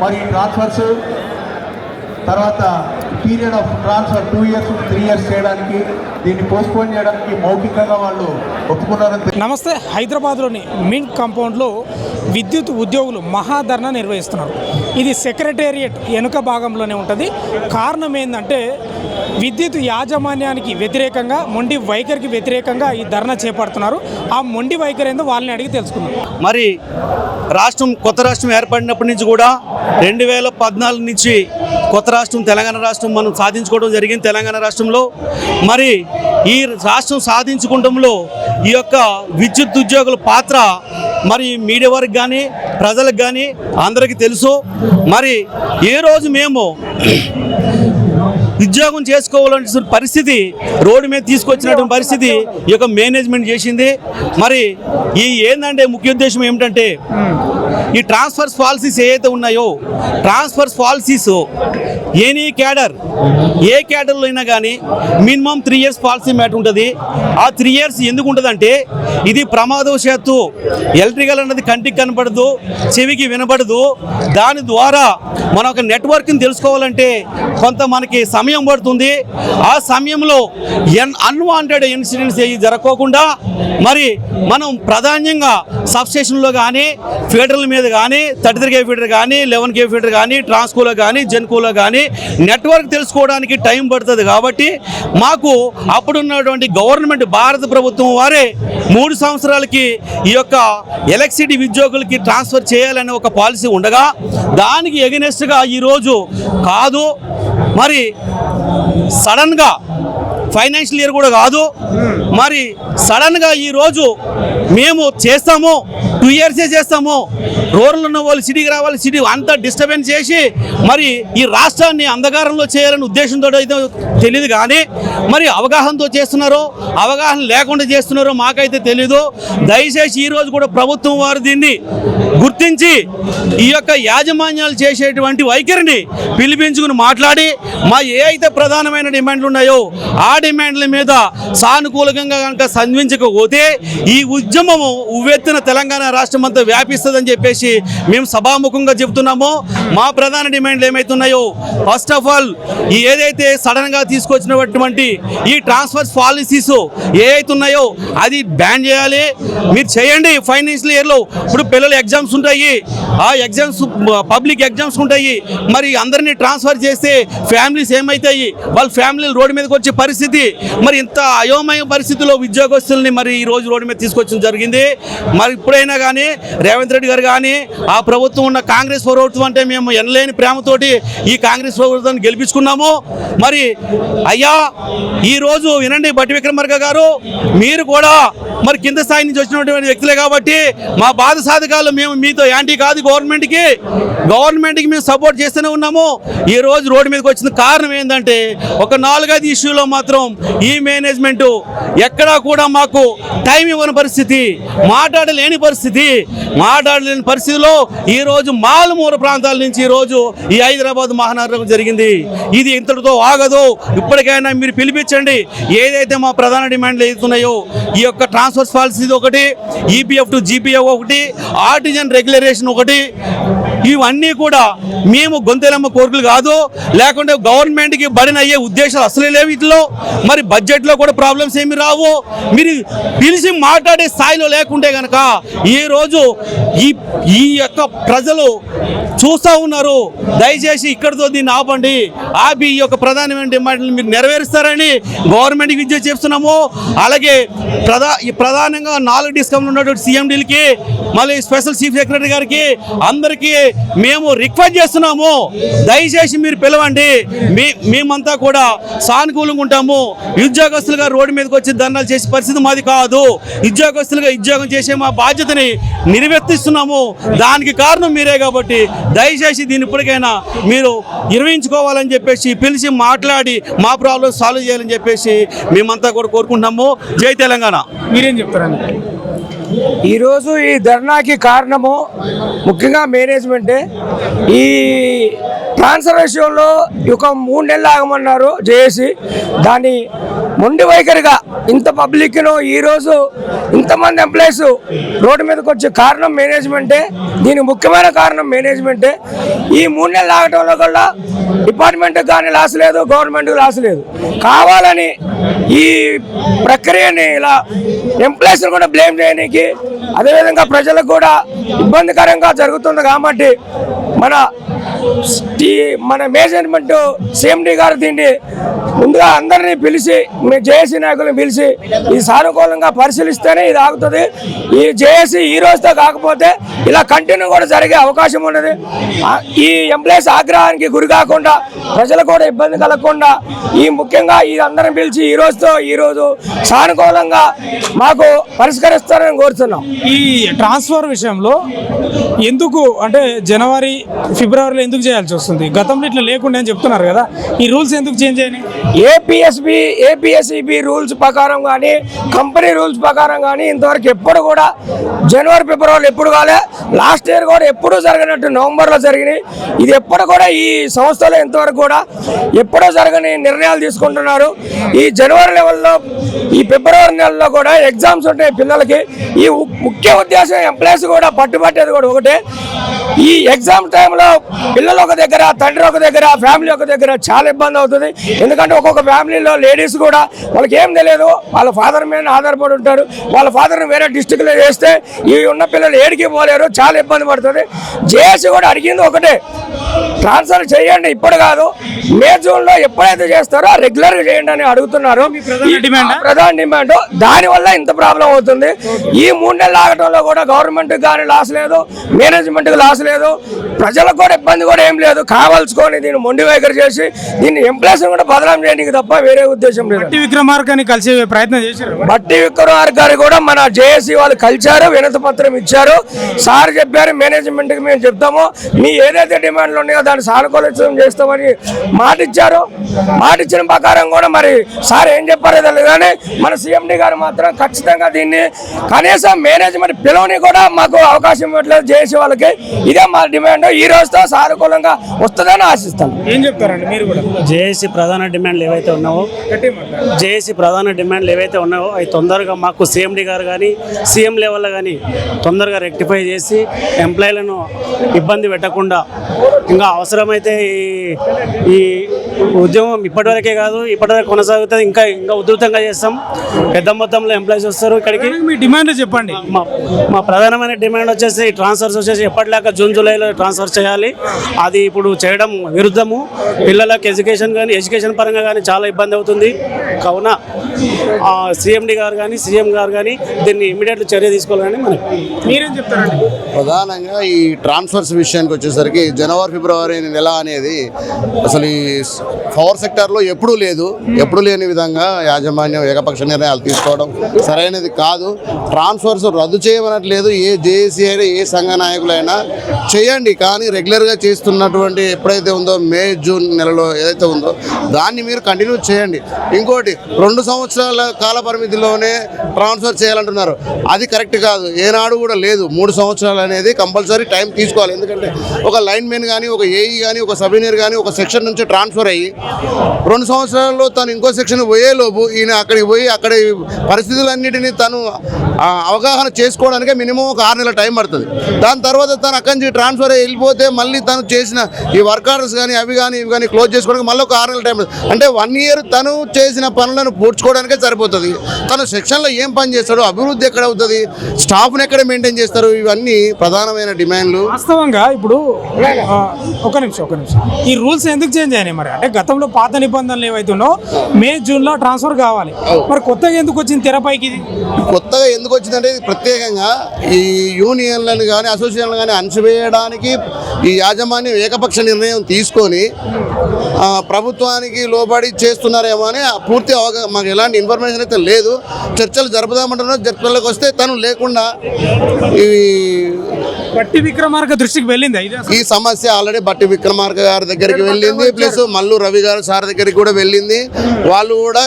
మరి ట్రాన్స్ఫర్స్ తర్వాత period of transfer 2 years 3 years చేయడానికి దీన్ని పోస్ట్పోన్ చేయడానికి మౌఖికంగా వాళ్ళు ఒప్పుకున్నారని. నమస్తే. హైదరాబాద్లోని మింట్ కాంపౌండ్లో విద్యుత్ ఉద్యోగులు మహాధర్నా నిర్వహిస్తున్నారు. ఇది సెక్రటేరియట్ వెనుక భాగంలోనే ఉంటుంది. కారణం ఏంటంటే విద్యుత్ యాజమాన్యానికి వ్యతిరేకంగా, మొండి వైఖరికి వ్యతిరేకంగా ఈ ధర్నా చేపడుతున్నారు. ఆ మొండి వైఖరి ఏందో వాళ్ళని అడిగి తెలుసుకుందాం. మరి కొత్త రాష్ట్రం ఏర్పడినప్పటి నుంచి కూడా 2014 నుంచి కొత్త రాష్ట్రం తెలంగాణ రాష్ట్రం మనం సాధించుకోవడం జరిగింది. తెలంగాణ రాష్ట్రంలో మరి ఈ రాష్ట్రం సాధించుకోవడంలో ఈ యొక్క విద్యుత్ ఉద్యోగుల పాత్ర మరి మీడియా వారికి కానీ ప్రజలకు కానీ అందరికీ తెలుసు. మరి ఏ రోజు మేము ఉద్యోగం చేసుకోవాలనే పరిస్థితి రోడ్డు మీద తీసుకొచ్చినటువంటి పరిస్థితి ఈ యొక్క మేనేజ్మెంట్ చేసింది. మరి ఈ ఏంటంటే ముఖ్య ఉద్దేశం ఏమిటంటే ఈ ట్రాన్స్ఫర్స్ పాలసీస్ ఏవైతే ఉన్నాయో ట్రాన్స్ఫర్స్ పాలసీస్ ఎనీ క్యాడర్ ఏ క్యాడర్లో అయినా కానీ మినిమం 3 years పాలసీ మ్యాట్ ఉంటుంది. ఆ 3 years ఎందుకు ఉంటుందంటే ఇది ప్రమాదవశాత్తు ఎలక్ట్రికల్ అన్నది కంటికి కనపడదు, చెవికి వినపడదు. దాని ద్వారా మన ఒక నెట్వర్క్ని తెలుసుకోవాలంటే కొంత మనకి సమయం పడుతుంది. ఆ సమయంలో అన్వాంటెడ్ ఇన్సిడెంట్స్ జరగకోకుండా మరి మనం ప్రధానంగా సబ్స్టేషన్లో కానీ ఫీడర్ల మీద కానీ 33 kV ఫీడర్ కానీ 11 kV ఫీడర్ కానీ ట్రాన్స్కోలో కానీ జెన్కోలో కానీ నెట్వర్క్ తెలుసుకోవడానికి టైం పడుతుంది. కాబట్టి మాకు అప్పుడున్నటువంటి గవర్నమెంట్ భారత ప్రభుత్వం వారే 3 సంవత్సరాలకి ఈ యొక్క ఎలక్ట్రిసిటీ ఉద్యోగులకి ట్రాన్స్ఫర్ చేయాలనే ఒక పాలసీ ఉండగా దానికి ఎగనెస్ట్గా ఈరోజు కాదు మరి సడన్గా ఫైనాన్షియల్ ఇయర్ కూడా కాదు మరి సడన్గా ఈరోజు మేము చేస్తాము 2 years చేస్తాము, రూరల్ ఉన్న వాళ్ళు సిటీకి రావాలి, సిటీ అంతా డిస్టర్బెన్స్ చేసి మరి ఈ రాష్ట్రాన్ని అంధకారంలో చేయాలనే ఉద్దేశంతో అయితే తెలియదు. కానీ మరి అవగాహనతో చేస్తున్నారో అవగాహన లేకుండా చేస్తున్నారో మాకైతే తెలీదు. దయచేసి ఈరోజు కూడా ప్రభుత్వం వారు దీన్ని గుర్తించి ఈ యొక్క యాజమాన్యాలు చేసేటువంటి వైఖరిని పిలిపించుకుని మాట్లాడి మా ఏ అయితే ప్రధానమైన డిమాండ్లు ఉన్నాయో ఆ డిమాండ్ల మీద సానుకూలంగా కనుక స్పందించకపోతే ఈ ఉద్యమము ఉవ్వెత్తున తెలంగాణ రాష్ట్రం అంతా వ్యాపిస్తుందని చెప్పేసి మేము సభాముఖంగా చెబుతున్నాము. మా ప్రధాన డిమాండ్లు ఏమైతున్నాయో ఫస్ట్ ఆఫ్ ఆల్ ఈ ఏదైతే సడన్గా తీసుకొచ్చినటువంటి ఈ ట్రాన్స్ఫర్స్ పాలసీస్ ఏవైతే ఉన్నాయో అది బ్యాన్ చేయాలి. మీరు చేయండి. ఫైనాన్షియల్ ఇయర్లో ఇప్పుడు పిల్లలు ఎగ్జామ్స్ ఉంటాయి, ఆ ఎగ్జామ్స్ పబ్లిక్ ఎగ్జామ్స్ ఉంటాయి. మరి అందరినీ ట్రాన్స్ఫర్ చేస్తే ఫ్యామిలీస్ ఏమవుతాయి, వాళ్ళ ఫ్యామిలీలు రోడ్డు మీదకి వచ్చే పరిస్థితి. మరి ఇంత అయోమయ పరిస్థితిలో ఉద్యోగస్తుల్ని మరి ఈ రోజు రోడ్డు మీద తీసుకొచ్చడం జరిగింది. మరి ఇప్పుడైనా కానీ రేవంత్ రెడ్డి గారు కానీ ఆ ప్రభుత్వం ఉన్న కాంగ్రెస్ ప్రభుత్వం అంటే మేము ఎనలేని ప్రేమతోటి ఈ కాంగ్రెస్ ప్రభుత్వాన్ని గెలిపించుకున్నాము. మరి అయ్యా ఈరోజు వినండి, బట్టి విక్రమార్క గారు మీరు కూడా మరి కింద స్థాయి నుంచి వచ్చినటువంటి వ్యక్తులే కాబట్టి మా బాధ సాధకాలు మేము మీతో యాంటీ కాదు, గవర్నమెంట్కి మేము సపోర్ట్ చేస్తూనే ఉన్నాము. ఈ రోజు రోడ్డు మీదకి వచ్చిన కారణం ఏంటంటే ఒక 4-5 ఇష్యూలో మాత్రం ఈ మేనేజ్మెంట్ ఎక్కడా కూడా మాకు టైం ఇవ్వని పరిస్థితి, మాట్లాడలేని పరిస్థితిలో ఈరోజు మారుమూల ప్రాంతాల నుంచి ఈరోజు ఈ హైదరాబాద్ మహానగరం జరిగింది. ఇది ఇంతటితో ఆగదు. ఇప్పటికైనా మీరు పిలిపించండి. ఏదైతే మా ప్రధాన డిమాండ్లు అవుతున్నాయో ఈ యొక్క ట్రాన్స్ఫర్స్ పాలసీ ఒకటి, ఈపీఎఫ్ టు జీపీఎఫ్ ఒకటి, ఆర్టిజన్ రెగ్యులరేషన్ ఒకటి, ఇవన్నీ కూడా మేము గొంతెలమ్మ కోరికలు కాదు. లేకుంటే గవర్నమెంట్కి బడిన అయ్యే ఉద్దేశాలు అసలే లేవు వీటిలో. మరి బడ్జెట్లో కూడా ప్రాబ్లమ్స్ ఏమి రావు. మీరు పిలిచి మాట్లాడే స్థాయిలో లేకుంటే కనుక ఈరోజు ఈ యొక్క ప్రజలు చూస్తూ ఉన్నారు. దయచేసి ఇక్కడితో దీన్ని ఆపండి. ఆపి ఈ యొక్క ప్రధానమైన డిమాండ్లు మీరు నెరవేరుస్తారని గవర్నమెంట్కి విజ్ఞప్తి చేస్తున్నాము. అలాగే ప్రధానంగా 4 డిస్కమ్లు ఉన్నటువంటి సీఎండీలకి మళ్ళీ స్పెషల్ చీఫ్ సెక్రటరీ గారికి అందరికీ మేము రిక్వెస్ట్ చేస్తున్నాము. దయచేసి మీరు పిలవండి. మేమంతా కూడా సానుకూలంగా ఉంటాము. ఉద్యోగస్తులుగా రోడ్డు మీదకి వచ్చి ధర్నాలు చేసే పరిస్థితి మాది కాదు. ఉద్యోగస్తులుగా ఉద్యోగం చేసే మా బాధ్యతని నిర్వర్తిస్తున్నాము. దానికి కారణం మీరే కాబట్టి దయచేసి దీన్ని ఇప్పటికైనా మీరు నిర్వహించుకోవాలని చెప్పేసి పిలిచి మాట్లాడి మా ప్రాబ్లమ్ సాల్వ్ చేయాలని చెప్పేసి మేమంతా కూడా కోరుకుంటున్నాము. జై తెలంగాణ. మీరేం చెప్తారండి? ఈరోజు ఈ ధర్నాకి కారణము ముఖ్యంగా మేనేజ్మెంటే. ఈ ట్రాన్స్ఫర్ విషయంలో ఒక 3 నెలలు ఆగమన్నారు చేసి దాన్ని మొండి వైఖరిగా ఇంత పబ్లిక్ను ఈరోజు ఇంతమంది ఎంప్లాయీస్ రోడ్డు మీదకి వచ్చే కారణం మేనేజ్మెంటే. దీనికి ముఖ్యమైన కారణం మేనేజ్మెంటే. ఈ 3 నెలలు ఆగటంలో కూడా డిపార్ట్మెంట్కి కానీ లాస్ లేదు, గవర్నమెంట్కి లాస్ లేదు. కావాలని ఈ ప్రక్రియని ఇలా ఎంప్లాయీస్ని కూడా బ్లేమ్ చేయడానికి, అదేవిధంగా ప్రజలకు కూడా ఇబ్బందికరంగా జరుగుతుంది కాబట్టి మన మేనేజ్మెంట్ సిఎండి గారు దీన్ని ముందుగా అందరినీ పిలిచి, మీ జేఏసీ నాయకులను పిలిచి ఇది సానుకూలంగా పరిశీలిస్తేనే ఇది ఆగుతుంది. ఈ జేఏసీ ఈ రోజుతో కాకపోతే ఇలా కంటిన్యూ కూడా జరిగే అవకాశం ఉన్నది. ఈ ఎంప్లాయీస్ ఆగ్రహానికి గురి కాకుండా, ప్రజలకు కూడా ఇబ్బంది కలగకుండా ముఖ్యంగా ఈ అందరం పిలిచి ఈ రోజు సానుకూలంగా మాకు పరిష్కరిస్తారని కోరుతున్నాం. ఈ ట్రాన్స్ఫర్ విషయంలో ఎందుకు అంటే జనవరి ఫిబ్రవరిలో ఎందుకు చేయాల్సి వస్తుంది? గతంలో ఇట్లా లేకుండా అని చెప్తున్నారు కదా, ఈ రూల్స్ ఎందుకు చేంజ్ అయినాయి? ఏపీఎస్ఈబి రూల్స్ ప్రకారం కానీ, కంపెనీ రూల్స్ ప్రకారం కానీ ఇంతవరకు ఎప్పుడు కూడా జనవరి ఫిబ్రవరిలో ఎప్పుడు కాలే. లాస్ట్ ఇయర్ కూడా ఎప్పుడూ జరగనట్టు నవంబర్లో జరిగినాయి. ఇది ఎప్పుడు కూడా ఈ సంస్థలో ఇంతవరకు కూడా ఎప్పుడో జరగని నిర్ణయాలు తీసుకుంటున్నారు. ఈ జనవరి లెవెల్లో, ఈ ఫిబ్రవరి నెలలో కూడా ఎగ్జామ్స్ ఉంటాయి పిల్లలకి. ఈ ముఖ్య ఉద్దేశం ఎంప్లాయీస్ కూడా పట్టుబట్టేది కూడా ఒకటే. ఈ ఎగ్జామ్ టైంలో పిల్లలు ఒక దగ్గర, తండ్రి ఒక దగ్గర, ఫ్యామిలీ ఒక దగ్గర చాలా ఇబ్బంది అవుతుంది. ఎందుకంటే ఒక్కొక్క ఫ్యామిలీలో లేడీస్ కూడా వాళ్ళకి ఏం తెలియదు, వాళ్ళ ఫాదర్ మీద ఆధారపడి ఉంటారు. వాళ్ళ ఫాదర్ని వేరే డిస్టిక్లో చేస్తే ఈ ఉన్న పిల్లలు ఏడికి పోలేరు, చాలా ఇబ్బంది పడుతుంది. జేఏసీ కూడా అడిగింది ఒకటే, ట్రాన్స్ఫర్ చేయండి, ఇప్పుడు కాదు, మే జూన్లో ఎప్పుడైతే చేస్తారో రెగ్యులర్గా చేయండి అని అడుగుతున్నారు. ప్రధాన డిమాండ్. దానివల్ల ఇంత ప్రాబ్లం అవుతుంది. ఈ 3 నెలలు ఆగటంలో కూడా గవర్నమెంట్కి కానీ లాస్ లేదు, మేనేజ్మెంట్కి లాస్ లేదు, ప్రజలకు కూడా ఇబ్బంది కూడా ఏం లేదు. కావాల్సుకొని దీన్ని మొండి వైఖరి చేసి దీన్ని ఎంప్లాయీస్ కూడా బదనాం చేయడానికి తప్ప వేరే ఉద్దేశం లేదు. బట్టి విక్రమార్కని కలిసే ప్రయత్నం చేశారు. బట్టి విక్రమార్క గారు కూడా మన జేఏసీ వాళ్ళు కలిశారు, వినతి పత్రం ఇచ్చారు. సార్ చెప్పారు మేనేజ్మెంట్కి మేము చెప్తాము, మీ ఏదైతే డిమాండ్లు ఉన్నాయో దాన్ని సానుకూలం చేస్తామని మాట ఇచ్చారు. మాట ఇచ్చిన ప్రకారం కూడా మరి సార్ ఏం చెప్పారో తెలియదు కానీ మన సిఎండి గారు మాత్రం ఖచ్చితంగా దీన్ని కనీసం మేనేజ్మెంట్ పిలవని కూడా మాకు అవకాశం ఇవ్వట్లేదు జేఏసీ వాళ్ళకి. ఇదే మా డిమాండ్. ఈ రోజుతో సానుకూలంగా వస్తుందని ఆశిస్తాను. ఏం చెప్తారండి మీరు కూడా? జేఏసీ ప్రధాన డిమాండ్లు ఏవైతే ఉన్నాయో అవి తొందరగా మాకు సిఎండి గారు కానీ సీఎం లెవెల్లో కానీ తొందరగా రెక్టిఫై చేసి ఎంప్లాయీలను ఇబ్బంది పెట్టకుండా, ఇంకా అవసరమైతే ఈ ఉద్యమం ఇప్పటివరకే కాదు, ఇప్పటివరకు కొనసాగుతుంది, ఇంకా ఉధృతంగా చేస్తాం. పెద్ద మొత్తంలో ఎంప్లాయీస్ వస్తారు ఇక్కడికి. మీ డిమాండ్ చెప్పండి. మా ప్రధానమైన డిమాండ్ వచ్చేసి ట్రాన్స్ఫర్స్ వచ్చేసి ఎప్పటిలాగా జూన్ జూలైలో ట్రాన్స్ఫర్ చేయాలి. అది ఇప్పుడు చేయడం విరుద్ధము. పిల్లలకు ఎడ్యుకేషన్ పరంగా కానీ చాలా ఇబ్బంది అవుతుంది. కావున సిఎండి గారు కానీ సీఎం గారు కానీ దీన్ని ఇమ్మీడియట్లీ చర్య తీసుకోవాలని మీరేం చెప్తారండి? ప్రధానంగా ఈ ట్రాన్స్ఫర్స్ విషయానికి వచ్చేసరికి జనవరి ఫిబ్రవరి నెల అనేది అసలు ఈ పవర్ సెక్టార్లో ఎప్పుడూ లేని విధంగా యాజమాన్యం ఏకపక్ష నిర్ణయాలు తీసుకోవడం సరైనది కాదు. ట్రాన్స్ఫర్స్ రద్దు చేయమనట్లేదు. ఏ జేఏసీ అయినా, ఏ సంఘ నాయకులైనా చేయండి, కానీ రెగ్యులర్గా చేస్తున్నటువంటి ఎప్పుడైతే ఉందో మే జూన్ నెలలో ఏదైతే ఉందో దాన్ని మీరు కంటిన్యూ చేయండి. ఇంకోటి 2 సంవత్సరాల కాల పరిమితిలోనే ట్రాన్స్ఫర్ చేయాలంటున్నారు. అది కరెక్ట్ కాదు, ఏనాడు కూడా లేదు. 3 సంవత్సరాలు అనేది కంపల్సరీ టైం తీసుకోవాలి. ఎందుకంటే ఒక లైన్ మెన్ కానీ, ఒక ఏఈ కానీ, ఒక సబ్ ఇంజనీర్ కానీ ఒక సెక్షన్ నుంచి ట్రాన్స్ఫర్ అయ్యి 2 సంవత్సరాల్లో తను ఇంకో సెక్షన్ పోయేలోపు ఈయన అక్కడికి పోయి అక్కడి పరిస్థితులన్నిటినీ తను అవగాహన చేసుకోవడానికే మినిమం ఒక 6 నెలల టైం పడుతుంది. దాని తర్వాత తను అక్కడి నుంచి ట్రాన్స్ఫర్ అయ్యి వెళ్ళిపోతే మళ్ళీ తను చేసిన ఈ వర్క్ ఆర్డర్స్ కానీ అవి కానీ క్లోజ్ చేసుకోవడానికి మళ్ళీ ఒక 6 నెలల టైం పడుతుంది. అంటే 1 ఇయర్ తను చేసిన పనులను పూడ్చుకోవడానికే సరిపోతుంది. తను సెక్షన్లో ఏం పని చేస్తాడు, అభివృద్ధి ఎక్కడ అవుతుంది, స్టాఫ్ని ఎక్కడ మెయింటైన్ చేస్తారు, ఇవన్నీ ప్రధానమైన డిమాండ్లు. వాస్తవంగా ఇప్పుడు ఒక నిమిషం ఈ రూల్స్ ఎందుకు చేంజ్ అయినాయి మరి? అంటే గతంలో పాత నిబంధనలు ఏవైతున్నాయో మే జూన్లో ట్రాన్స్ఫర్ కావాలి, మరి కొత్తగా ఎందుకు వచ్చింది తెరపైకి? ఇది కొత్తగా ఎందుకు వచ్చిందంటే ఇది ప్రత్యేకంగా ఈ యూనియన్లను కానీ అసోసియేషన్లు కానీ అణచివేయడానికి ఈ యాజమాన్యం ఏకపక్ష నిర్ణయం తీసుకొని ప్రభుత్వానికి లోబడి చేస్తున్నారేమో అని పూర్తి మాకు ఎలాంటి ఇన్ఫర్మేషన్ అయితే లేదు. చర్చలు జరుపుదామంటున్నారు. చర్చలకు వస్తే తను లేకుండా ఇవి బట్టి విక్రమార్క దృష్టికి వెళ్ళింది ఈ సమస్య ఆల్రెడీ బట్టి విక్రమార్క గారి దగ్గరికి వెళ్ళింది, ప్లస్ మల్లు రవి గారు సార్ దగ్గరికి కూడా వెళ్ళింది. వాళ్ళు కూడా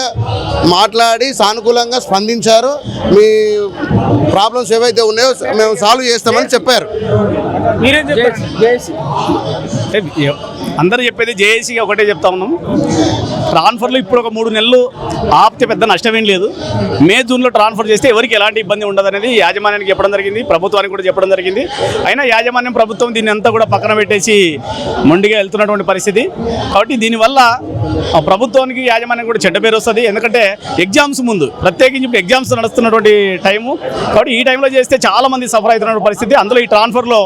మాట్లాడి సానుకూలంగా స్పందించారు. మీ ప్రాబ్లమ్స్ ఏవైతే ఉన్నాయో మేము సాల్వ్ చేస్తామని చెప్పారు. అందరూ చెప్పేది జేఏసీగా ఒకటే చెప్తా ఉన్నాం. ట్రాన్స్ఫర్లు ఇప్పుడు ఒక 3 నెలలు ఆపితే పెద్ద నష్టమేం లేదు. మే జూన్లో ట్రాన్స్ఫర్ చేస్తే ఎవరికి ఎలాంటి ఇబ్బంది ఉండదు అనేది యాజమాన్యానికి చెప్పడం జరిగింది, ప్రభుత్వానికి కూడా చెప్పడం జరిగింది. అయినా యాజమాన్యం ప్రభుత్వం దీన్ని అంతా కూడా పక్కన పెట్టేసి మొండిగా వెళ్తున్నటువంటి పరిస్థితి. కాబట్టి దీనివల్ల ప్రభుత్వానికి యాజమాన్యం కూడా చెడ్డ పేరు వస్తుంది. ఎందుకంటే ఎగ్జామ్స్ ముందు, ప్రత్యేకించి ఇప్పుడు ఎగ్జామ్స్ నడుస్తున్నటువంటి టైము. కాబట్టి ఈ టైంలో చేస్తే చాలా మంది సఫర్ అవుతున్న పరిస్థితి. అందులో ఈ ట్రాన్స్ఫర్లో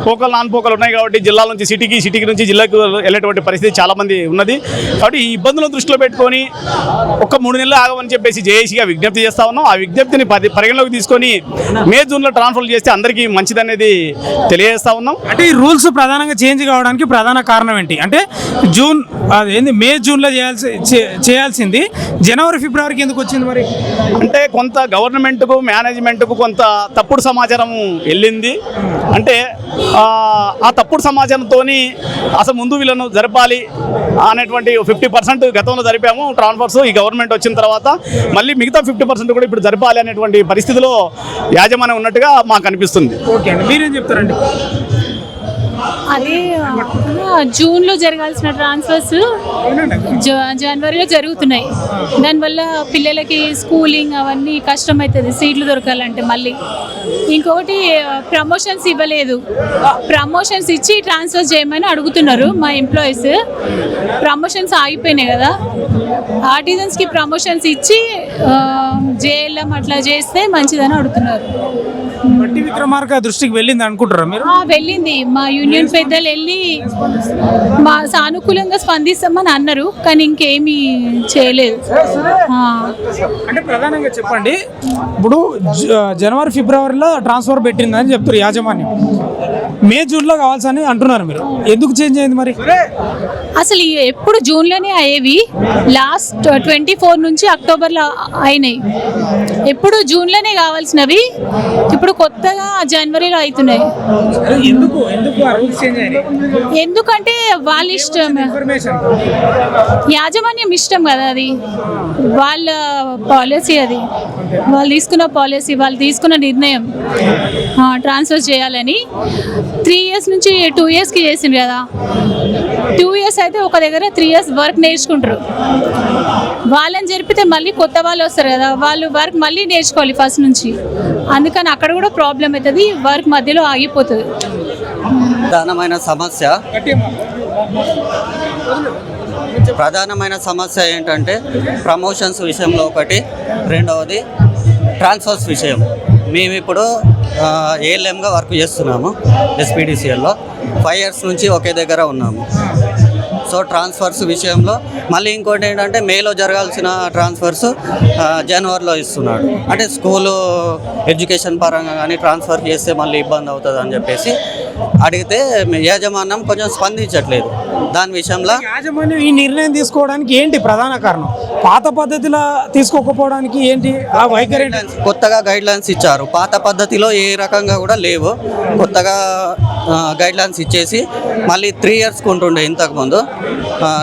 పోకలు నాన్ పోకలు ఉన్నాయి కాబట్టి జిల్లాల నుంచి సిటీకి నుంచి జిల్లాకు వెళ్ళేటువంటి పరిస్థితి చాలా మంది ఉన్నది. కాబట్టి ఈ ఇబ్బందులను దృష్టిలో పెట్టుకొని ఒక 3 నెలలు ఆగమని చెప్పేసి జేఏసీగా విజ్ఞప్తి చేస్తా ఉన్నాం. ఆ విజ్ఞప్తిని పరిగణలోకి తీసుకొని మే జూన్లో ట్రాన్స్ఫర్ చేస్తే అందరికీ మంచిదనేది తెలియజేస్తా ఉన్నాం. అంటే ఈ రూల్స్ ప్రధానంగా చేంజ్ కావడానికి ప్రధాన కారణం ఏంటి అంటే మే జూన్లో చేయాల్సింది జనవరి ఫిబ్రవరికి ఎందుకు వచ్చింది మరి? అంటే కొంత గవర్నమెంట్కు మేనేజ్మెంట్కు కొంత తప్పుడు సమాచారం వెళ్ళింది. అంటే ఆ తప్పుడు సమాచారంతో అసలు ముందు వీళ్ళను జరపాలి అనేటువంటి 50% గతంలో జరిపాము ట్రాన్స్ఫర్స్. ఈ గవర్నమెంట్ వచ్చిన తర్వాత మళ్ళీ మిగతా 50% కూడా ఇప్పుడు జరపాలి అనేటువంటి పరిస్థితిలో యాజమాన్యం ఉన్నట్టుగా మాకు అనిపిస్తుంది. ఓకే అండి, మీరేం చెప్తారండి? అదే జూన్లో జరగాల్సిన ట్రాన్స్ఫర్స్ జనవరిలో జరుగుతున్నాయి. దానివల్ల పిల్లలకి స్కూలింగ్ అవన్నీ కష్టమవుతుంది, సీట్లు దొరకాలంటే. మళ్ళీ ఇంకొకటి ప్రమోషన్స్ ఇవ్వలేదు. ప్రమోషన్స్ ఇచ్చి ట్రాన్స్ఫర్ చేయమని అడుగుతున్నారు మా ఎంప్లాయీస్. ప్రమోషన్స్ ఆగిపోయినాయి కదా, ఆర్టిజన్స్కి ప్రమోషన్స్ ఇచ్చి జేఎల్ఎం అట్లా చేస్తే మంచిదని అడుగుతున్నారు. బట్టి విక్రమార్క దృష్టికి వెళ్ళింది అనుకుంటారా మీరు? వెళ్ళింది. మా యూనియన్ పెద్దలు వెళ్ళి మా సానుకూలంగా స్పందిస్తామని అన్నారు, కానీ ఇంకేమీ చేయలేదు. అంటే ప్రధానంగా చెప్పండి, ఇప్పుడు జనవరి ఫిబ్రవరిలో ట్రాన్స్ఫర్ పెట్టిందని చెప్తారు యాజమాన్యం, మే జూన్లో కావాల్సని అంటున్నారు మీరు. ఎందుకు చేంజ్ అయింది మరి? అసలు ఎప్పుడు జూన్లోనే అయ్యేవి, లాస్ట్ 24 నుంచి అక్టోబర్లో అయినాయి. ఎప్పుడు జూన్లోనే కావాల్సినవి ఇప్పుడు కొత్తగా జనవరిలో అవుతున్నాయి. ఎందుకంటే వాళ్ళ ఇష్టం, యాజమాన్యం ఇష్టం కదా, అది వాళ్ళ పాలసీ, అది వాళ్ళు తీసుకున్న పాలసీ, వాళ్ళు తీసుకున్న నిర్ణయం ట్రాన్స్ఫర్ చేయాలని. 3 ఇయర్స్ నుంచి 2 ఇయర్స్కి చేసిండ్రు కదా. 2 ఇయర్స్ అయితే ఒక దగ్గర 3 ఇయర్స్ వర్క్ నేర్చుకుంటారు. వాళ్ళని జరిపితే మళ్ళీ కొత్త వాళ్ళు వస్తారు కదా, వాళ్ళు వర్క్ మళ్ళీ నేర్చుకోవాలి ఫస్ట్ నుంచి. అందుకని అక్కడ కూడా ప్రాబ్లం అవుతుంది, వర్క్ మధ్యలో ఆగిపోతుంది. ప్రధానమైన సమస్య ఏంటంటే ప్రమోషన్స్ విషయంలో ఒకటి, రెండవది ట్రాన్స్ఫర్స్ విషయం. మేము ఇప్పుడు ఏఎల్ఎంగా వర్క్ చేస్తున్నాము ఎస్పీడీసీఎల్లో. 5 ఇయర్స్ నుంచి ఒకే దగ్గర ఉన్నాము. సో ట్రాన్స్ఫర్స్ విషయంలో మళ్ళీ ఇంకోటి ఏంటంటే మేలో జరగాల్సిన ట్రాన్స్ఫర్స్ జనవరిలో ఇస్తున్నాడు. అంటే స్కూలు ఎడ్యుకేషన్ పరంగా కానీ ట్రాన్స్ఫర్ చేస్తే మళ్ళీ ఇబ్బంది అవుతుంది అని చెప్పేసి అడిగితే యాజమాన్యం కొంచెం స్పందించట్లేదు. దాని విషయంలో యాజమాన్యం ఈ నిర్ణయం తీసుకోవడానికి ఏంటి ప్రధాన కారణం? పాత పద్ధతిలో తీసుకోకపోవడానికి ఏంటి ఆ వైఖరి? కొత్తగా గైడ్లైన్స్ ఇచ్చారు, పాత పద్ధతిలో ఏ రకంగా కూడా లేవు. కొత్తగా గైడ్లైన్స్ ఇచ్చేసి మళ్ళీ 3 ఇయర్స్కి ఉంటుండే ఇంతకుముందు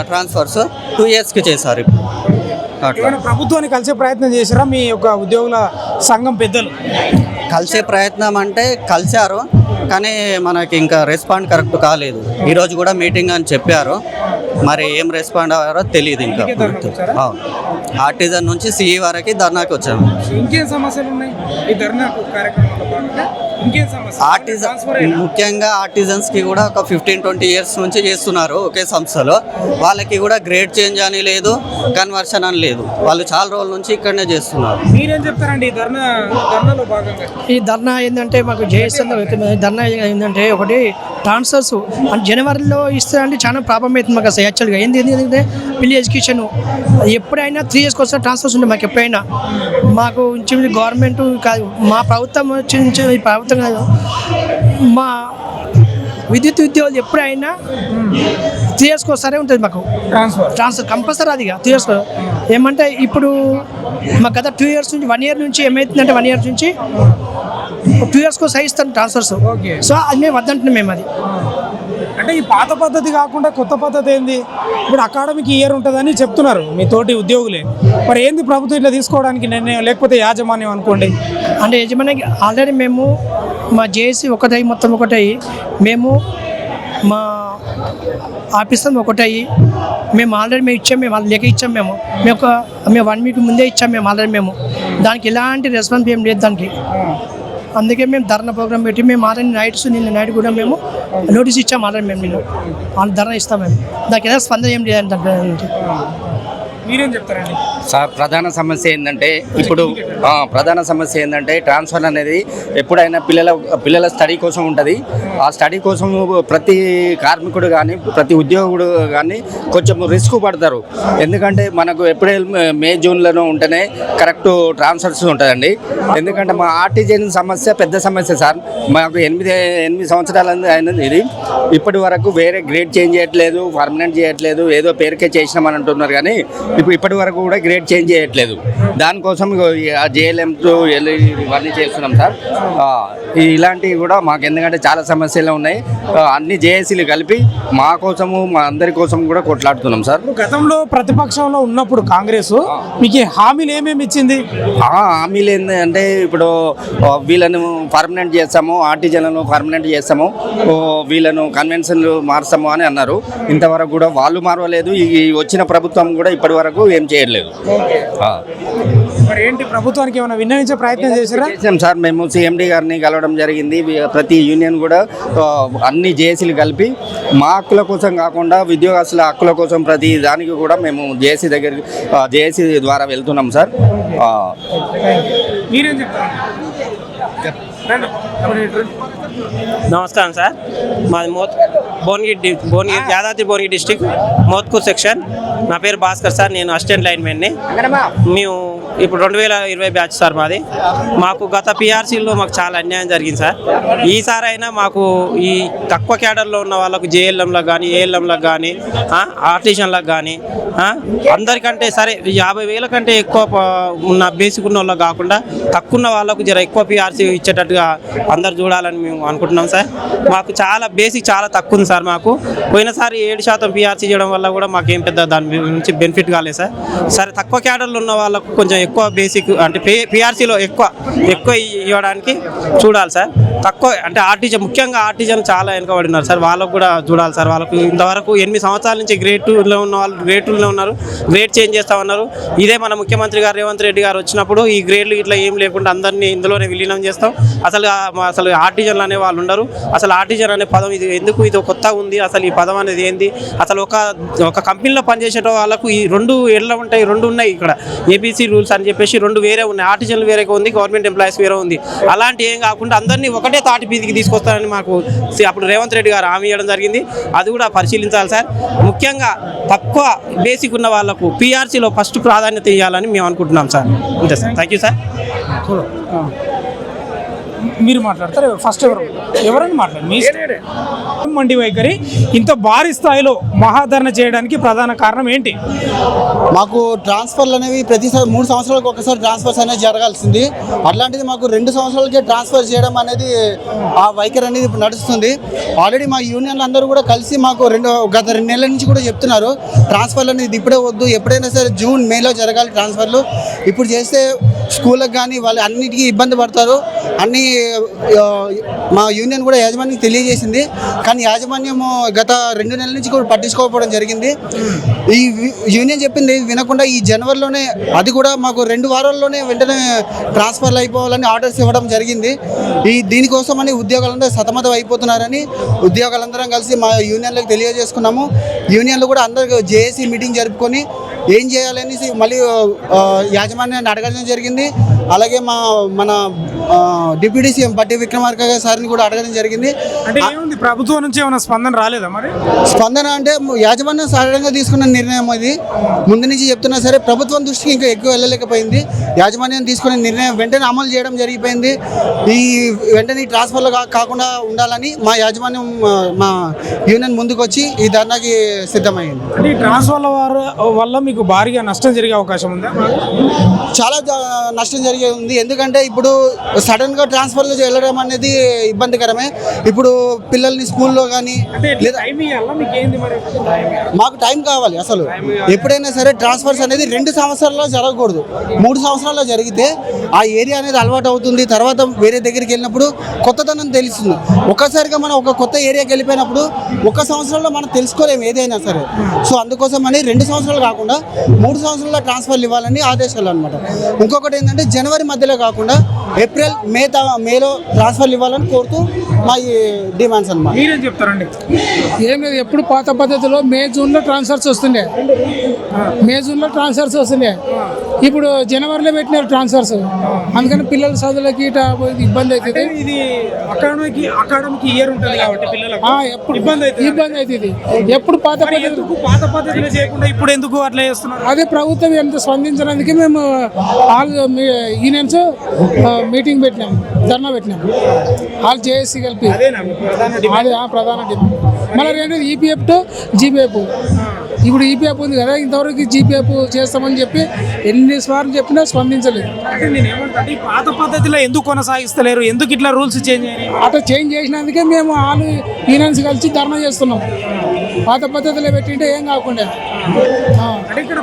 ట్రాన్స్ఫర్స్ 2 ఇయర్స్కి చేశారు ఇప్పుడు. ప్రభుత్వాన్ని కలిసే ప్రయత్నం చేశారా మీ యొక్క ఉద్యోగుల సంఘం పెద్దలు? కలిసే ప్రయత్నం అంటే కలిశారు, కానీ మనకి ఇంకా రెస్పాండ్ కరెక్ట్ కాలేదు. ఈరోజు కూడా మీటింగ్ అని చెప్పారు, మరి ఏం రెస్పాండ్ అయ్యారో తెలియదు ఇంకా. అవును, ఆర్టిజన్ నుంచి సిఈ వరకు ధర్నాకి వచ్చాము. ఇంకేం సమస్యలు ఉన్నాయి ఈ ధర్నాకు కార్యక్రమంలో? ముఖ్యంగా ఆర్టిజన్స్కి కూడా ఒక 15-20 ఇయర్స్ నుంచి చేస్తున్నారు ఒకే సంస్థలో. వాళ్ళకి కూడా గ్రేడ్ చేంజ్ అని లేదు, కన్వర్షన్ అని లేదు. వాళ్ళు చాలా రోజుల నుంచి ఇక్కడనే చేస్తున్నారు. మీరేం చెప్తారండి ఈ ధర్నాలో భాగంగా? ఈ ధర్నా ఏంటంటే మాకు జేఎస్ఎల్లో ధర్నా ఏంటంటే ఒకటి ట్రాన్స్ఫర్స్ జనవరిలో ఇస్తారంటే చాలా ప్రాబ్లం అవుతుంది మాకు అసలు యాక్చువల్గా. ఏంటంటే పిల్లల ఎడ్యుకేషన్ ఎప్పుడైనా 3 ఇయర్స్కి వస్తే ట్రాన్స్ఫర్స్ ఉంటాయి మాకు. ఎప్పుడైనా మాకు గవర్నమెంట్ కాదు, మా ప్రభుత్వం వచ్చి ప్రభుత్వం కాదు, మా విద్యుత్ ఉద్యోగులు ఎప్పుడైనా 3 ఇయర్స్కి వస్తారే ఉంటుంది మాకు ట్రాన్స్ఫర్ కంపల్సరీ. అది 3 ఇయర్స్ ఏమంటే ఇప్పుడు మాకు గత 2 ఇయర్స్ నుంచి 1 ఇయర్ నుంచి ఏమవుతుందంటే 1 ఇయర్ నుంచి 2 ఇయర్స్కి సహా ఇస్తాం ట్రాన్స్ఫర్స్. సో అది మేము వద్దంటున్నాం మేము. అది అంటే ఈ పాత పద్ధతి కాకుండా కొత్త పద్ధతి ఏంది? ఇప్పుడు అకాడమిక్ ఇయర్ ఉంటుందని చెప్తున్నారు మీ తోటి ఉద్యోగులే, మరి ఏంది ప్రభుత్వం ఇట్లా తీసుకోవడానికి నిర్ణయం? లేకపోతే యాజమాన్యం అనుకోండి, అంటే యజమాని ఆల్రెడీ మేము మా జేఏసీ మొత్తం ఒకటై మేము మా ఆఫీసర్ ఒకటే అయ్యి మేము ఆల్రెడీ మేము లెక్క ఇచ్చాం మేము 1 వీక్ ముందే ఇచ్చాం మేము ఆల్రెడీ దానికి ఎలాంటి రెస్పాన్స్ ఏం లేదు దానికి. అందుకే మేము ధర్నా ప్రోగ్రామ్ పెట్టి మేము ఆల్రెడీ నిన్న నైట్ కూడా మేము నోటీస్ ఇచ్చాం ఆల్రెడీ నిన్న ధర్నా ఇస్తాం దానికి ఎలా స్పందన ఏం లేదంటే. మీరేం చెప్తారండి? సార్ ప్రధాన సమస్య ఏంటంటే ట్రాన్స్ఫర్ అనేది ఎప్పుడైనా పిల్లల స్టడీ కోసం ఉంటుంది. ఆ స్టడీ కోసం ప్రతి కార్మికుడు కానీ ప్రతి ఉద్యోగుడు కానీ కొంచెం రిస్క్ పడతారు. ఎందుకంటే మనకు ఎప్రిల్ మే జూన్లలో ఉంటేనే కరెక్ట్ ట్రాన్స్ఫర్స్ ఉంటుందండి. ఎందుకంటే మా ఆర్టిజన్ సమస్య పెద్ద సమస్య సార్. మాకు 8 సంవత్సరాలు అయినది ఇది. ఇప్పటి వరకు వేరే గ్రేడ్ చేంజ్ చేయట్లేదు, పర్మనెంట్ చేయట్లేదు, ఏదో పేరుకే చేసినామని అంటున్నారు కానీ ఇప్పటి వరకు కూడా గ్రేడ్ చేంజ్ చేయట్లేదు. దానికోసం జేఎల్ఎంతో ఇవన్నీ చేస్తున్నాం సార్. ఇలాంటివి కూడా మాకు ఎందుకంటే చాలా సమస్యలు ఉన్నాయి. అన్ని జేఏసీలు కలిపి మా కోసము మా అందరి కోసం కూడా కొట్లాడుతున్నాం సార్. గతంలో ప్రతిపక్షంలో ఉన్నప్పుడు కాంగ్రెస్ మీకు హామీలు ఏమేమి ఇచ్చింది? హామీలు ఏంటంటే ఇప్పుడు వీళ్ళను పర్మనెంట్ చేస్తాము, ఆర్టిజన్లను పర్మనెంట్ చేస్తాము, వీళ్ళను కన్వెన్షన్లు మార్చాము అని అన్నారు. ఇంతవరకు కూడా వాళ్ళు మారవలేదు. ఈ వచ్చిన ప్రభుత్వం కూడా ఇప్పటి వరకు ఏం చేయట్లేదు. మరి ఏంటి ప్రభుత్వానికి ఏమైనా విన్నవించే ప్రయత్నం చేశారా? చేసాం సార్. మేము సిఎండి గారిని కలవడం జరిగింది. ప్రతి యూనియన్ కూడా అన్ని జేఏసీలు కలిపి మా హక్కుల కోసం కాకుండా ఉద్యోగస్తుల హక్కుల కోసం ప్రతి దానికి కూడా మేము జేఏసీ దగ్గరికి జేఏసీ ద్వారా వెళ్తున్నాం సార్. మీరేం చెప్తారు? నమస్కారం సార్. మాది భువనగిరి యాదాద్రి భువనగిరి డిస్టిక్ మోత్కూర్ సెక్షన్. నా పేరు భాస్కర్ సార్. నేను అసిస్టెంట్ లైన్మెన్ని. మేము ఇప్పుడు 2020 బ్యాచ్ సార్ మాది. మాకు గత పిఆర్సీలో మాకు చాలా అన్యాయం జరిగింది సార్. ఈసారి అయినా మాకు ఈ తక్కువ క్యాడర్లో ఉన్న వాళ్ళకు జేఎల్ఎంలకు కానీ ఏఎల్ఎంలకు కానీ ఆర్టిజన్లకు కానీ అందరికంటే సరే 50,000 కంటే ఎక్కువ ఉన్న బేసిక్ ఉన్న వాళ్ళకి కాకుండా తక్కువ ఉన్న వాళ్ళకు జర ఎక్కువ పిఆర్సీ ఇచ్చేటట్టుగా అందరు చూడాలని మేము అనుకుంటున్నాం సార్. మాకు చాలా బేసిక్ చాలా తక్కువ ఉంది సార్. మాకు పోయినసారి 7% పిఆర్సీ చేయడం వల్ల కూడా మాకేం పెద్ద దాని నుంచి బెనిఫిట్ కాలేదు సార్. సరే తక్కువ క్యాడర్లు ఉన్న వాళ్ళకు కొంచెం ఎక్కువ బేసిక్ అంటే పిఆర్సీలో ఎక్కువ ఇవ్వడానికి చూడాలి సార్. తక్కువ అంటే ముఖ్యంగా ఆర్టిజన్ చాలా వెనుకబడినారు సార్. వాళ్ళకు కూడా చూడాలి సార్. వాళ్ళకు ఇంతవరకు 8 సంవత్సరాల నుంచి గ్రేడ్ 2లో ఉన్న వాళ్ళు గ్రేడ్ 2లో ఉన్నారు. గ్రేడ్ చేంజ్ చేస్తామన్నారు. ఇదే మన ముఖ్యమంత్రి గారు రేవంత్ రెడ్డి గారు వచ్చినప్పుడు ఈ గ్రేడ్లు ఇట్లా ఏం లేకుండా అందరినీ ఇందులోనే విలీనం చేస్తాం. అసలు ఆర్టిజన్లు అనే వాళ్ళు ఉండరు. అసలు ఆర్టిజన్ అనే పదం ఇది ఎందుకు ఇది కొత్తగా ఉంది, అసలు ఈ పదం అనేది ఏంది, అసలు ఒక కంపెనీలో పనిచేసే వాళ్ళకు ఈ 2 ఎట్లా ఉంటాయి, 2 ఉన్నాయి ఇక్కడ ఏబీసీ రూల్స్ అని చెప్పేసి 2 వేరే ఉన్నాయి. ఆర్టిజన్లు వేరే ఉంది, గవర్నమెంట్ ఎంప్లాయీస్ వేరే ఉంది. అలాంటి ఏం కాకుండా అందరినీ ఒకటే తాటి మీదికి తీసుకొస్తారని మాకు అప్పుడు రేవంత్ రెడ్డి గారు హామీ ఇవ్వడం జరిగింది. అది కూడా పరిశీలించాలి సార్. ముఖ్యంగా తక్కువ బేసిక్ ఉన్న వాళ్ళకు పిఆర్సీలో ఫస్ట్ ప్రాధాన్యత ఇవ్వాలని మేము అనుకుంటున్నాం సార్. అంతే సార్. Thank you sir. మీరు మాట్లాడతారు ఫస్ట్ ఎవరైనా మాట్లాడారు మీ మండి వైఖరి ఇంత భారీ స్థాయిలో మహాధరణ చేయడానికి ప్రధాన కారణం ఏంటి? మాకు ట్రాన్స్ఫర్లు అనేవి ప్రతిసారి 3 సంవత్సరాలకు ఒకసారి ట్రాన్స్ఫర్స్ అనేది జరగాల్సింది. అట్లాంటిది మాకు 2 సంవత్సరాలకే ట్రాన్స్ఫర్ చేయడం అనేది ఆ వైఖరి అనేది ఇప్పుడు నడుస్తుంది. ఆల్రెడీ మా యూనియన్లు అందరూ కూడా కలిసి మాకు గత 2 నెలల నుంచి కూడా చెప్తున్నారు ట్రాన్స్ఫర్లు అనేది ఇప్పుడే వద్దు, ఎప్పుడైనా సరే జూన్ మేలో జరగాలి ట్రాన్స్ఫర్లు. ఇప్పుడు చేస్తే స్కూళ్ళకి కానీ వాళ్ళు అన్నిటికీ ఇబ్బంది పడతారు. అన్నీ మా యూనియన్ కూడా యాజమాన్యం తెలియజేసింది. కానీ యాజమాన్యం గత 2 నెలల నుంచి కూడా పట్టించుకోకపోవడం జరిగింది. ఈ యూనియన్ చెప్పింది వినకుండా ఈ జనవరిలోనే అది కూడా మాకు 2 వారాల్లోనే వెంటనే ట్రాన్స్ఫర్లు అయిపోవాలని ఆర్డర్స్ ఇవ్వడం జరిగింది. దీనికోసమని ఉద్యోగాలందరూ సతమతం అయిపోతున్నారని ఉద్యోగాలందరం కలిసి మా యూనియన్లకు తెలియజేసుకున్నాము. యూనియన్లు కూడా అందరూ జేఏసీ మీటింగ్ జరుపుకొని ఏం చేయాలనేసి మళ్ళీ యాజమాన్యాన్ని అడగడం జరిగింది. అలాగే మన డిప్యూటీ సీఎం పట్టి విక్రమార్క సార్ని కూడా అడగడం జరిగింది. అంటే ఏముంది ప్రభుత్వం నుంచి ఏమైనా స్పందన రాలేదా? మరి స్పందన అంటే యాజమాన్యం సాధారణంగా తీసుకున్న నిర్ణయం అది. ముందు నుంచి చెప్తున్నా సరే ప్రభుత్వం దృష్టికి ఇంకా ఎక్కువ వెళ్ళలేకపోయింది. యాజమాన్యం తీసుకునే నిర్ణయం వెంటనే అమలు చేయడం జరిగిపోయింది. ఈ వెంటనే ట్రాన్స్ఫర్లు కాకుండా ఉండాలని మా యాజమాన్యం మా యూనియన్ ముందుకు వచ్చి ఈ ధర్నాకి సిద్ధమైంది. ఈ ట్రాన్స్ఫర్ల వల్ల మీకు మీకు భారీగా నష్టం జరిగే అవకాశం ఉందా? చాలా నష్టం జరిగే ఉంది. ఎందుకంటే ఇప్పుడు సడన్గా ట్రాన్స్ఫర్లు వెళ్ళడం అనేది ఇబ్బందికరమే. ఇప్పుడు పిల్లల్ని స్కూల్లో కానీ లేదా మాకు టైం కావాలి. అసలు ఎప్పుడైనా సరే ట్రాన్స్ఫర్స్ అనేది 2 సంవత్సరాల్లో జరగకూడదు. 3 సంవత్సరాల్లో జరిగితే ఆ ఏరియా అనేది అలవాటు అవుతుంది. తర్వాత వేరే దగ్గరికి వెళ్ళినప్పుడు కొత్తదనం తెలుస్తుంది. ఒక్కసారిగా మనం ఒక కొత్త ఏరియాకి వెళ్ళిపోయినప్పుడు 1 సంవత్సరంలో మనం తెలుసుకోలేము ఏదైనా సరే. సో అందుకోసం అని 2 సంవత్సరాలు కాకుండా 3 సంవత్సరాల ట్రాన్స్ఫర్లు ఇవ్వాలని ఆదేశాలు అనమాట. ఇంకొకటి ఏంటంటే జనవరి మధ్యలో కాకుండా ఏప్రిల్ మేలో ట్రాన్స్ఫర్లు ఇవ్వాలని కోరుతూ మా ఈ డిమాండ్స్ అనమాట. మీరేం చెప్తారండి? ఏం లేదు, ఎప్పుడు పాత పద్ధతిలో జూన్లో ట్రాన్స్ఫర్స్ వస్తుండే. జూన్లో ట్రాన్స్ఫర్స్ వస్తుండే. ఇప్పుడు జనవరిలో పెట్టినారు ట్రాన్స్ఫర్స్. అందుకని పిల్లల చదువులకి ఇబ్బంది అవుతుంది. ఇది అకాడమిక్ ఇయర్ ఉంటుంది కాబట్టి పిల్లలకు ఎప్పుడు ఇబ్బంది అవుతుంది. ఎప్పుడు పాత పద్ధతిలో చేయకుండా ఇప్పుడు ఎందుకు అట్లా చేస్తున్నారు? అదే ప్రభుత్వం ఎంత స్పందించడానికి మేము ఆల్ యూనియన్స్ మీటింగ్ పెట్టినాం, ధర్నా పెట్టినాం. ఆల్ జేఏసీ కలిపి అదే ప్రధాన డిమాండ్. మళ్ళీ రెండోది ఈపీఎఫ్ టు జీపీఎఫ్. ఇప్పుడు ఈపీఎఫ్ ఉంది కదా, ఇంతవరకు జీపీఎఫ్ చేస్తామని చెప్పి ఎన్నిసార్లు చెప్పినా స్పందించలేదు. అంటే నేను ఏమంటే ఈ పాత పద్ధతిలో ఎందుకు కొనసాగిస్తలేరు? ఎందుకు ఇట్లా రూల్స్ చేంజ్ అయ్యాయి? అట్లా చేంజ్ చేసినందుకే మేము ఆల్ యూనియన్స్ కలిసి ధర్నా చేస్తున్నాం. పాత పద్ధతిలో పెట్టింటే ఏం కాకుండా. అంటే ఇక్కడ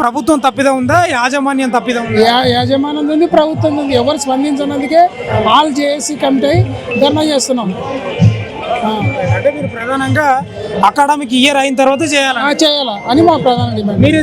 ప్రభుత్వం తప్పిదం ఉందా, యాజమాన్యం తప్పిదం ఉందా? యాజమాన్యం ఉంది, ప్రభుత్వం ఉంది. ఎవరు స్పందించినందుకే ఆల్ జేఏసీ కమిటీ ధర్నా చేస్తున్నాం. అంటే మీరు ప్రధానంగా అకాడమిక్ ఇయర్ అయిన తర్వాత చేయాలా అని మా ప్రధాన డిమాండ్.